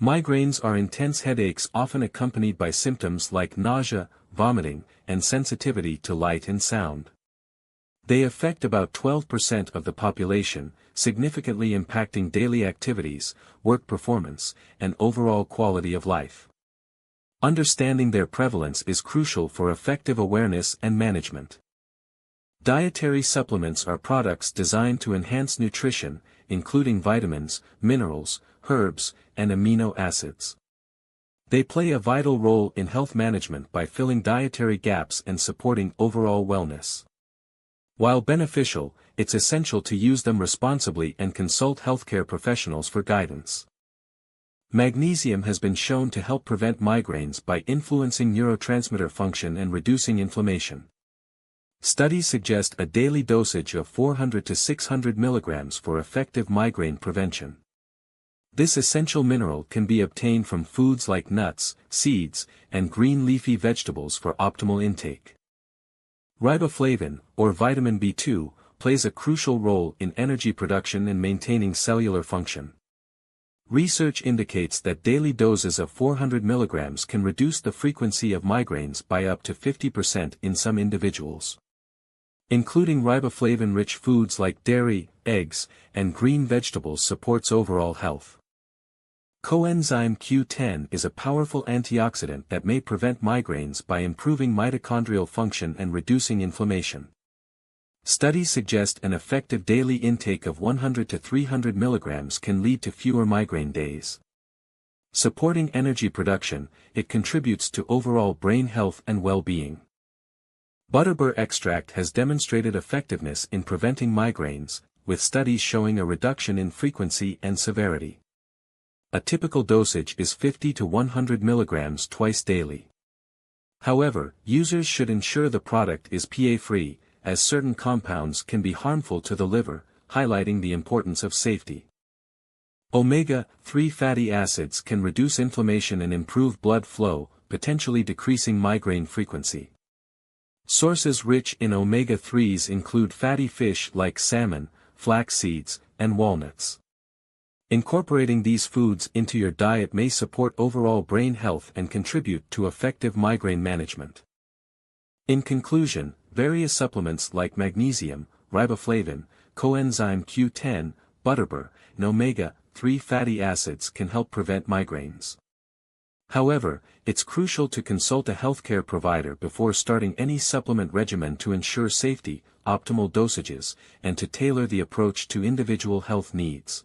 Migraines are intense headaches often accompanied by symptoms like nausea, vomiting, and sensitivity to light and sound. They affect about 12% of the population, significantly impacting daily activities, work performance, and overall quality of life. Understanding their prevalence is crucial for effective awareness and management. Dietary supplements are products designed to enhance nutrition, including vitamins, minerals, herbs, and amino acids. They play a vital role in health management by filling dietary gaps and supporting overall wellness. While beneficial, it's essential to use them responsibly and consult healthcare professionals for guidance. Magnesium has been shown to help prevent migraines by influencing neurotransmitter function and reducing inflammation. Studies suggest a daily dosage of 400 to 600 mg for effective migraine prevention. This essential mineral can be obtained from foods like nuts, seeds, and green leafy vegetables for optimal intake. Riboflavin, or vitamin B2, plays a crucial role in energy production and maintaining cellular function. Research indicates that daily doses of 400 mg can reduce the frequency of migraines by up to 50% in some individuals. Including riboflavin-rich foods like dairy, eggs, and green vegetables supports overall health. Coenzyme Q10 is a powerful antioxidant that may prevent migraines by improving mitochondrial function and reducing inflammation. Studies suggest an effective daily intake of 100 to 300 mg can lead to fewer migraine days. Supporting energy production, it contributes to overall brain health and well-being. Butterbur extract has demonstrated effectiveness in preventing migraines, with studies showing a reduction in frequency and severity. A typical dosage is 50 to 100 mg twice daily. However, users should ensure the product is PA-free, as certain compounds can be harmful to the liver, highlighting the importance of safety. Omega-3 fatty acids can reduce inflammation and improve blood flow, potentially decreasing migraine frequency. Sources rich in omega-3s include fatty fish like salmon, flax seeds, and walnuts. Incorporating these foods into your diet may support overall brain health and contribute to effective migraine management. In conclusion, various supplements like magnesium, riboflavin, coenzyme Q10, Butterbur, and omega-3 fatty acids can help prevent migraines. However, it's crucial to consult a healthcare provider before starting any supplement regimen to ensure safety, optimal dosages, and to tailor the approach to individual health needs.